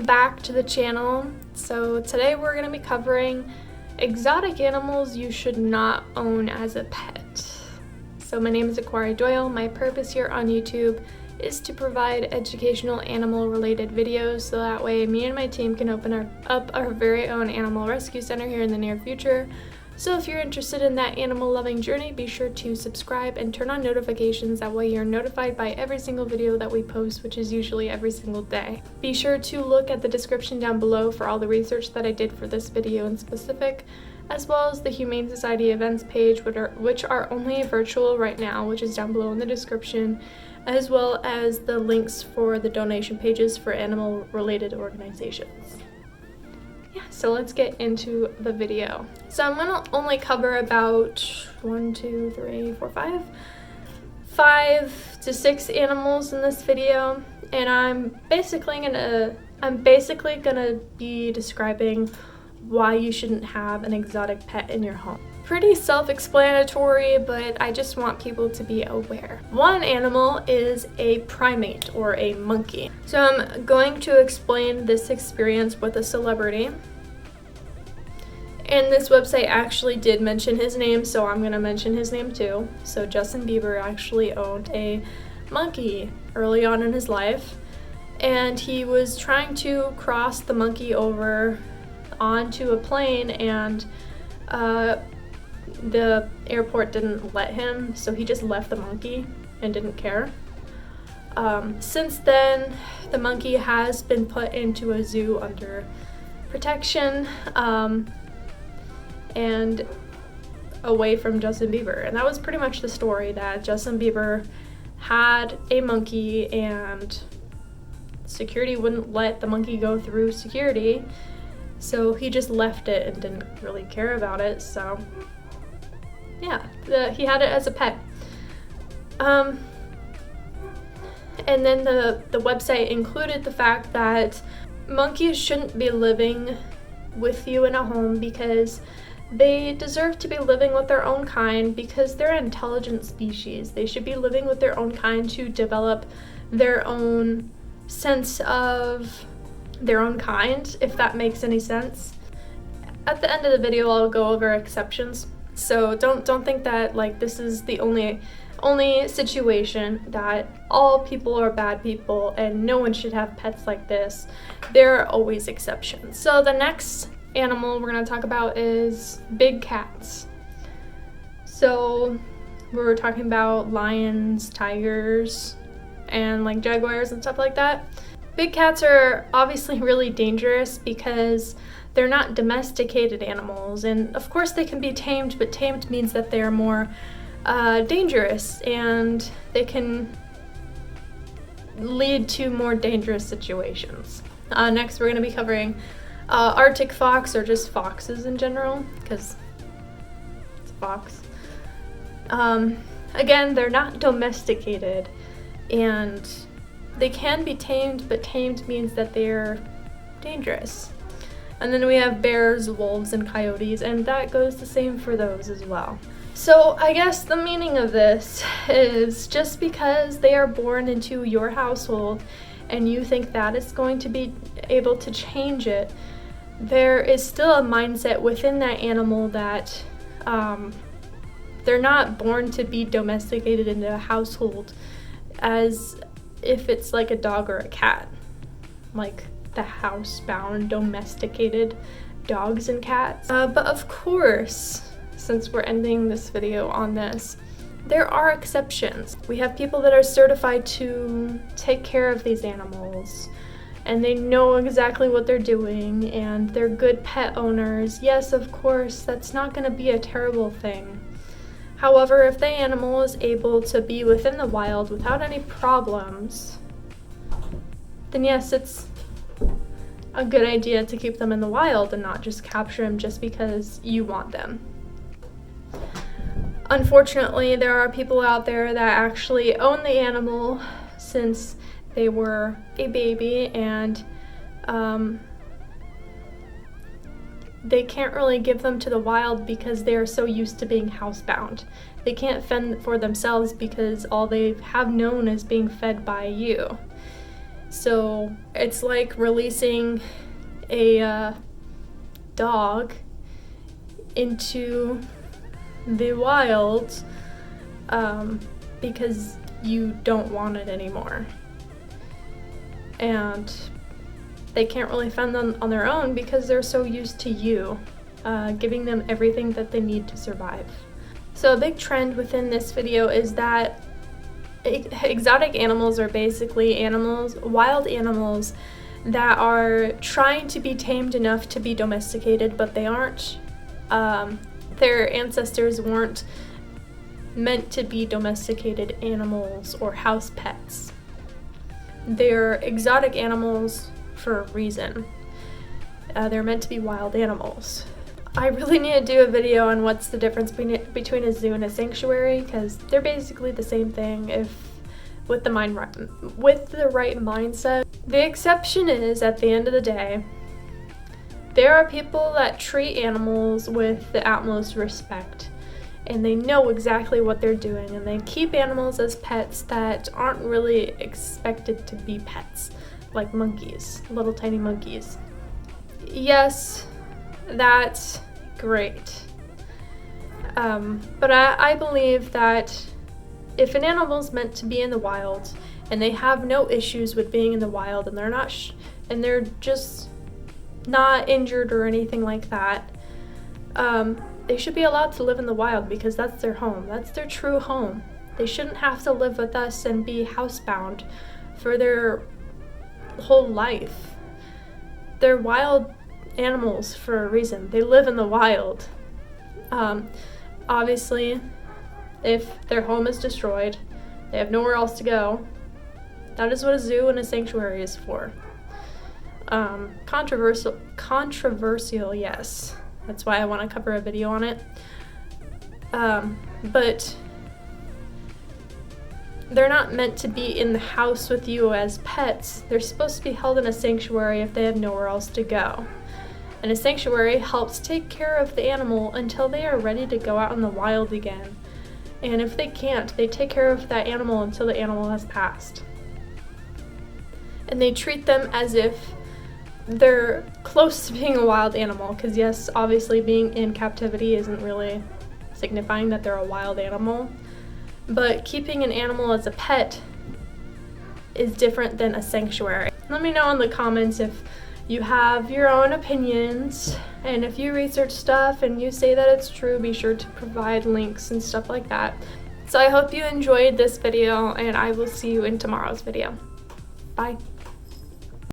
welcome back to the channel. So today we're going to be covering exotic animals you should not own as a pet. So my name is Aquari Doyle. My purpose here on YouTube is to provide educational animal related videos so that way me and my team can open up our very own animal rescue center here in the near future. So if you're interested in that animal loving journey, be sure to subscribe and turn on notifications. That way you're notified by every single video that we post, which is usually every single day. Be sure to look at the description down below for all the research that I did for this video in specific, as well as the Humane Society events page, which are only virtual right now, which is down below in the description, as well as the links for the donation pages for animal related organizations. Yeah, so let's get into the video. So I'm gonna only cover about 5 to 6 animals in this video, and I'm basically gonna be describing why you shouldn't have an exotic pet in your home. Pretty self-explanatory, but I just want people to be aware. One animal is a primate or a monkey. So I'm going to explain this experience with a celebrity. And this website actually did mention his name, so I'm gonna mention his name too. So Justin Bieber actually owned a monkey early on in his life, and he was trying to cross the monkey over onto a plane, and the airport didn't let him, so he just left the monkey and didn't care. Since then, the monkey has been put into a zoo under protection and away from Justin Bieber. And that was pretty much the story, that Justin Bieber had a monkey and security wouldn't let the monkey go through security, so he just left it and didn't really care about it. So yeah, he had it as a pet. And then the website included the fact that monkeys shouldn't be living with you in a home because they deserve to be living with their own kind, because they're an intelligent species. They should be living with their own kind to develop their own sense of their own kind, if that makes any sense. At the end of the video, I'll go over exceptions. So don't think that like this is the only situation, that all people are bad people and no one should have pets like this. There are always exceptions. So the next animal we're going to talk about is big cats. So we're talking about lions, tigers, and like jaguars and stuff like that. Big cats are obviously really dangerous because they're not domesticated animals, and of course they can be tamed, but tamed means that they're more dangerous and they can lead to more dangerous situations. Next we're going to be covering Arctic fox, or just foxes in general, because it's a fox. Again, they're not domesticated and they can be tamed, but tamed means that they're dangerous. And then we have bears, wolves, and coyotes, and that goes the same for those as well. So I guess the meaning of this is, just because they are born into your household and you think that it's going to be able to change it, there is still a mindset within that animal that they're not born to be domesticated into a household as if it's like a dog or a cat, like the housebound domesticated dogs and cats. But of course, since we're ending this video on this, there are exceptions. We have people that are certified to take care of these animals, and they know exactly what they're doing, and they're good pet owners. Yes, of course, that's not going to be a terrible thing. However, if the animal is able to be within the wild without any problems, then yes, it's a good idea to keep them in the wild and not just capture them just because you want them. Unfortunately, there are people out there that actually own the animal since they were a baby, and they can't really give them to the wild because they are so used to being housebound. They can't fend for themselves because all they have known is being fed by you. So it's like releasing a dog into the wild because you don't want it anymore. And they can't really fend them on their own because they're so used to you giving them everything that they need to survive. So a big trend within this video is that exotic animals are basically animals, wild animals, that are trying to be tamed enough to be domesticated, but they aren't. Their ancestors weren't meant to be domesticated animals or house pets. They're exotic animals for a reason. They're meant to be wild animals. I really need to do a video on what's the difference between a zoo and a sanctuary, because they're basically the same thing with the right mindset. The exception is, at the end of the day, there are people that treat animals with the utmost respect, and they know exactly what they're doing, and they keep animals as pets that aren't really expected to be pets, like monkeys, little tiny monkeys. Yes, that's great. But I believe that if an animal's meant to be in the wild and they have no issues with being in the wild, and they're just not injured or anything like that, they should be allowed to live in the wild, because that's their home. That's their true home. They shouldn't have to live with us and be housebound for their whole life. They're wild animals for a reason. They live in the wild. Obviously, if their home is destroyed, they have nowhere else to go. That is what a zoo and a sanctuary is for. Controversial, yes. That's why I want to cover a video on it. But they're not meant to be in the house with you as pets. They're supposed to be held in a sanctuary if they have nowhere else to go. And a sanctuary helps take care of the animal until they are ready to go out in the wild again. And if they can't, they take care of that animal until the animal has passed. And they treat them as if they're close to being a wild animal, because yes, obviously being in captivity isn't really signifying that they're a wild animal, but keeping an animal as a pet is different than a sanctuary. Let me know in the comments if you have your own opinions, and if you research stuff and you say that it's true, be sure to provide links and stuff like that. So I hope you enjoyed this video, and I will see you in tomorrow's video. Bye.